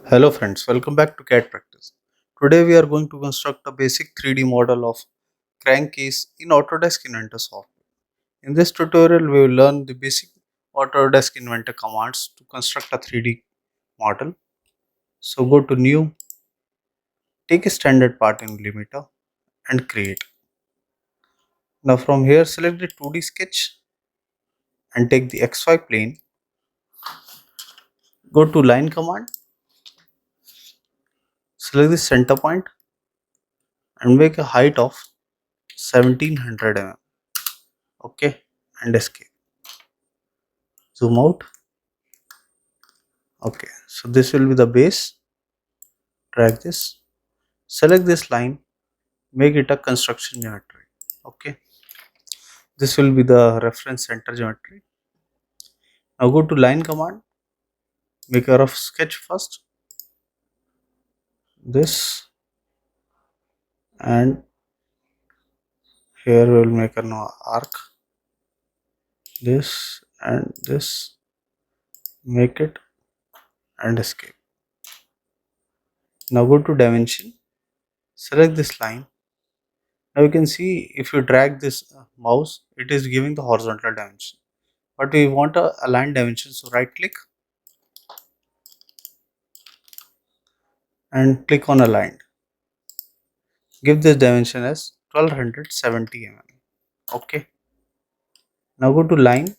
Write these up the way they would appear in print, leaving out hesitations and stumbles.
Hello friends, welcome back to CAD practice. Today we are going to construct a basic 3D model of crankcase in Autodesk Inventor software. In this tutorial we will learn the basic Autodesk Inventor commands to construct a 3D model. So go to new, take a standard part in limiter and create. Now from here select the 2D sketch and take the XY plane. Go to line command, select the center point and make a height of 1700 mm. Okay, and escape. Zoom out. Okay, so this will be the base. Drag this, select this line, make it a construction geometry. Okay, this will be the reference center geometry. Now go to line command, make a rough sketch first, this, and here we will make an arc, this and this, make it and escape. Now go to dimension, select this line. Now you can see if you drag this mouse, it is giving the horizontal dimension, but we want a align dimension, so right click and click on aligned. Give this dimension as 1270 mm. Okay, now go to line,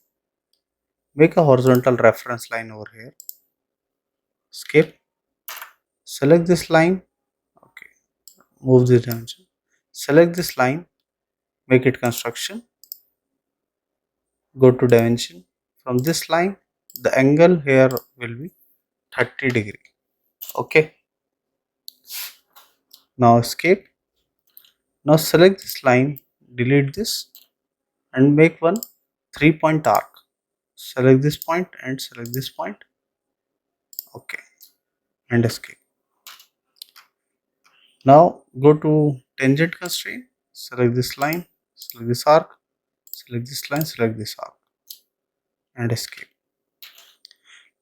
make a horizontal reference line over here, escape, select this line. Okay, move this dimension, select this line, make it construction, go to dimension. From this line the angle here will be 30 degree. Okay, now escape. Now select this line, delete this and make one 3-point arc. Select this point and select this point. Okay, and escape. Now go to tangent constraint, select this line, select this arc, select this line, select this arc and escape.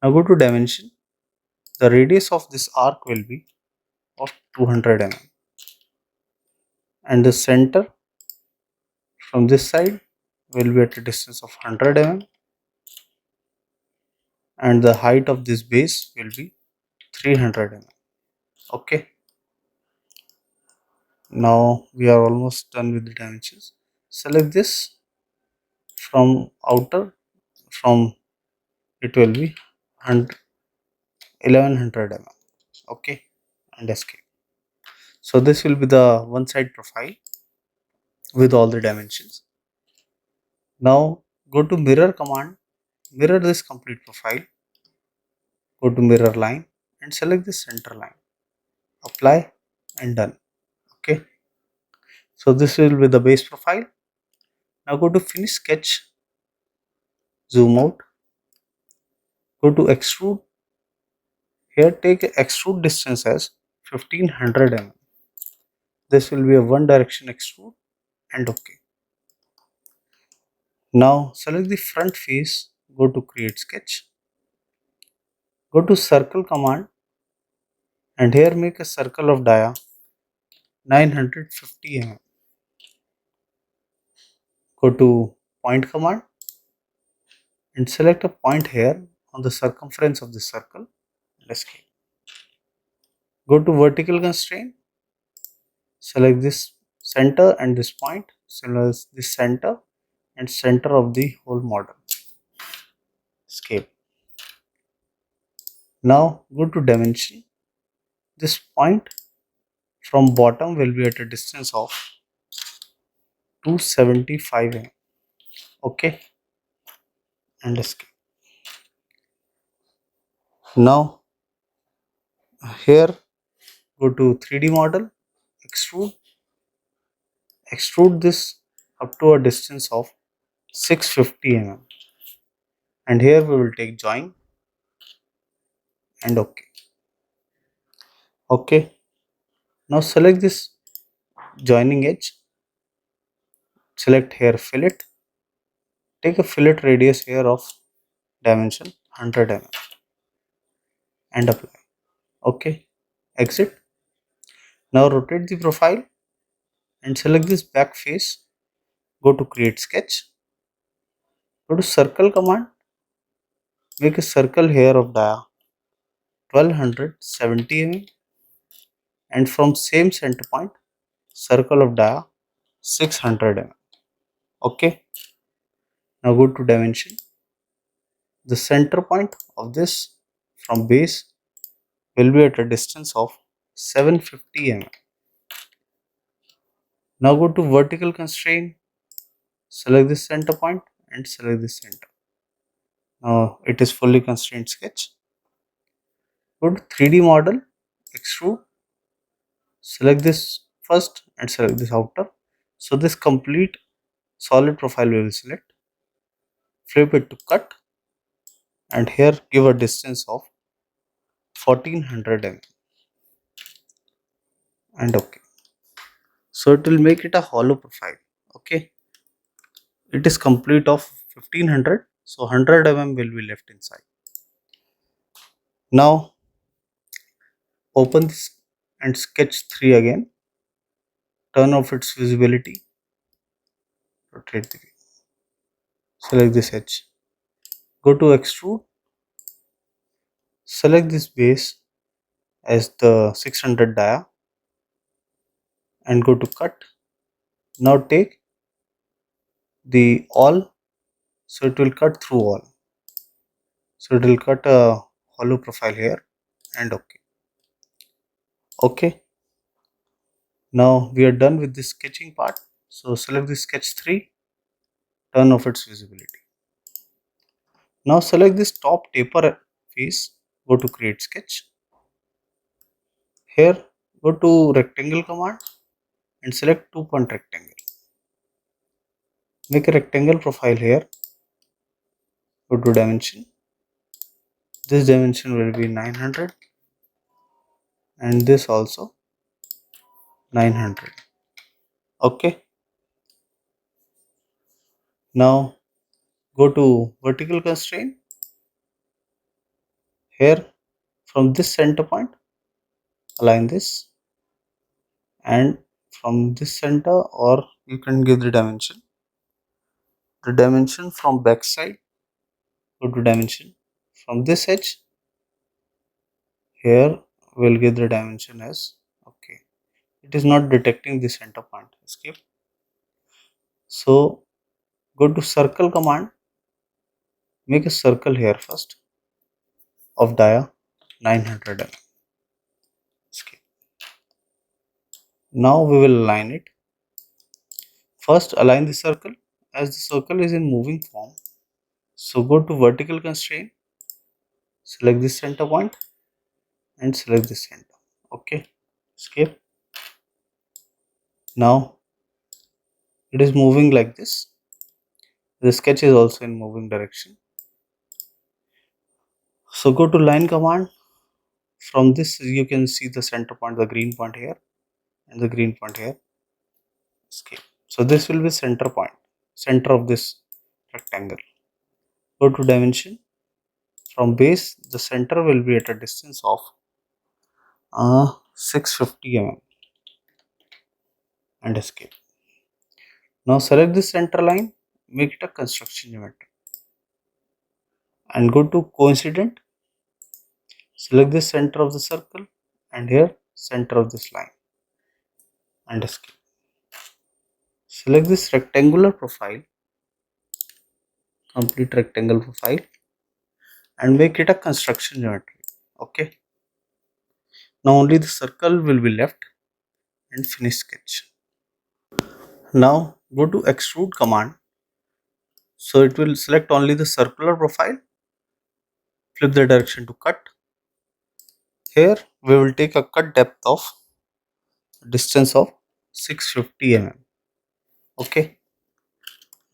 Now go to dimension. The radius of this arc will be of 200 mm and the center from this side will be at a distance of 100 mm and the height of this base will be 300 mm. Okay, now we are almost done with the dimensions. Select this from outer, from it will be 1100 mm. Okay, and escape. So this will be the one side profile with all the dimensions. Now go to mirror command, mirror this complete profile, go to mirror line and select this center line, apply and done. Okay, so this will be the base profile. Now go to finish sketch, zoom out, go to extrude. Here take extrude distance as 1500 mm. This will be a one direction extrude and okay. Now select the front face, go to create sketch, go to circle command and here make a circle of dia 950 mm. Go to point command and select a point here on the circumference of the circle and escape. Go to vertical constraint, select this center and this point, select this center and center of the whole model, escape. Now go to dimension. This point from bottom will be at a distance of 275 mm. Okay, and escape. Now here go to 3D model, extrude this up to a distance of 650 mm and here we will take join and okay. Okay, now select this joining edge, select here fillet, take a fillet radius here of dimension 100 mm and apply. Okay, exit. Now rotate the profile and select this back face. Go to create sketch. Go to circle command. Make a circle here of dia 1270 mm, and from same center point circle of dia 600 mm. Okay. Now go to dimension. The center point of this from base will be at a distance of 750 mm. Now go to vertical constraint. Select this center point and select this center. Now it is fully constrained sketch. Go to 3D model, extrude. Select this first and select this outer. So this complete solid profile we will select. Flip it to cut and here give a distance of 1400 mm and okay. So it will make it a hollow profile. Okay. It is complete of 1500. So 100 mm will be left inside. Now open this and sketch 3 again. Turn off its visibility. Rotate the view. Select this edge. Go to extrude. Select this base as the 600 dia and go to cut. Now take the all, so it will cut through all. So it will cut a hollow profile here and okay. Okay. Now we are done with this sketching part. So select the sketch 3, turn off its visibility. Now select this top taper face, go to create sketch. Here go to rectangle command and select 2-point rectangle. Make a rectangle profile here. Go to dimension. This dimension will be 900 and this also 900. Okay. Now go to vertical constraint. Here from this center point align this and from this center, or you can give the dimension from back side. Go to dimension from this edge. Here we'll give the dimension as okay. It is not detecting the center point. Escape. So go to circle command. Make a circle here first of dia 900 mm. Escape. Now we will align it. First align the circle as the circle is in moving form. So go to vertical constraint, select this center point and select this center. Okay. Escape. Now it is moving like this. The sketch is also in moving direction. So go to line command. From this you can see the center point, the green point here and the green point here. Escape. So this will be center point, center of this rectangle. Go to dimension. From base the center will be at a distance of 650 mm and escape. Now select this center line, make it a construction geometry and go to coincident. Select the center of the circle and here center of this line and escape. Select this rectangular profile, complete rectangle profile and make it a construction geometry. Okay. Now only the circle will be left and finish sketch. Now go to extrude command. So it will select only the circular profile. Flip the direction to cut. Here we will take a cut depth of distance of 650 mm. Okay.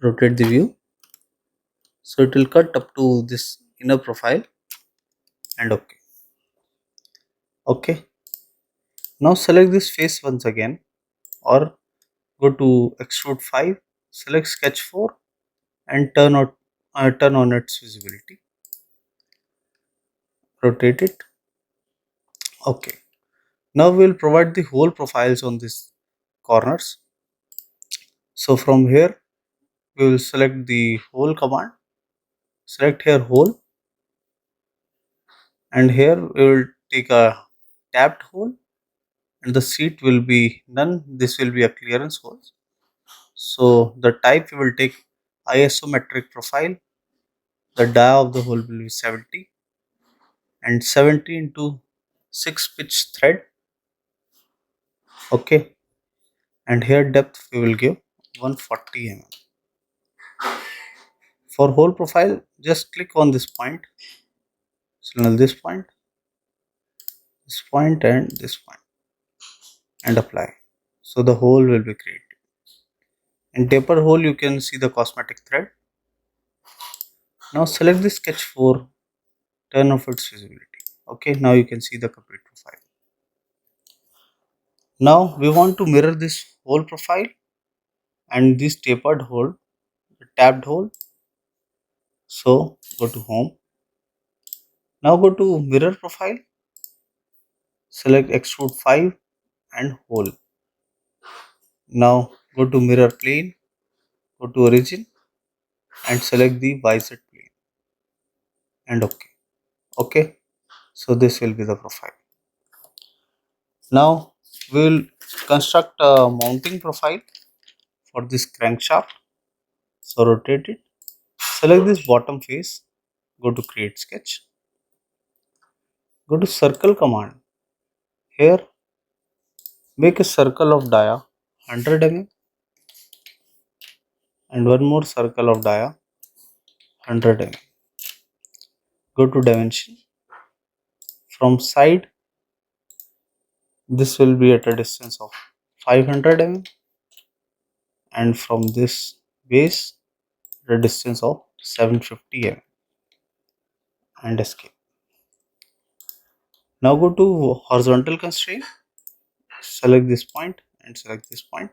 Rotate the view. So it will cut up to this inner profile and okay. Okay. Now select this face once again or go to extrude 5, select sketch 4 and turn on its visibility. Rotate it. Okay. Now we will provide the hole profiles on these corners. So from here we will select the hole command. Select here hole, and here we will take a tapped hole, and the seat will be none. This will be a clearance hole. So the type we will take isometric profile. The dia of the hole will be 70 and 70 into 6 pitch thread. Okay, and here depth we will give 140 mm. For hole profile, just click on this point, signal this point and this point, and apply. So the hole will be created. In taper hole you can see the cosmetic thread. Now select the sketch for turn off its visibility. Okay, now you can see the complete profile. Now we want to mirror this hole profile and this tapered hole, the tapped hole. So go to home. Now go to mirror profile, select extrude 5 and hole. Now go to mirror plane, go to origin and select the YZ plane and OK. Okay, so this will be the profile. Now we will construct a mounting profile for this crankshaft. So rotate it, select this bottom face, go to create sketch, go to circle command. Here make a circle of dia 100 mm and one more circle of dia 100 mm. Go to dimension. From side, this will be at a distance of 500 mm, and from this base at a distance of 750 mm, and escape. Now go to horizontal constraint, select this point and select this point.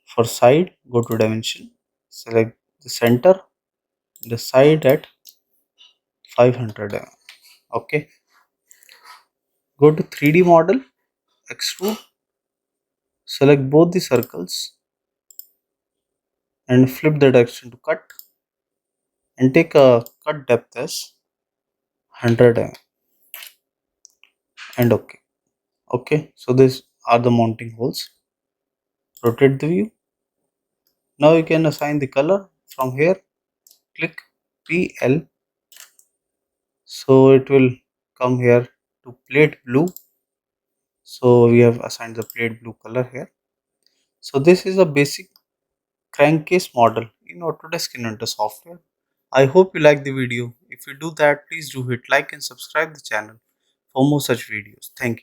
For side, go to dimension, select the center, the side at 500 mm. Okay, go to 3D model, extrude, select both the circles and flip the direction to cut, and take a cut depth as 100 mm and OK. Okay, so these are the mounting holes. Rotate the view. Now you can assign the color. From here click PL, so it will come here to plate blue. So we have assigned the plate blue color here. So this is a basic crankcase model in Autodesk Inventor software. I hope you like the video. If you do that, please do hit like and subscribe the channel for more such videos. Thank you.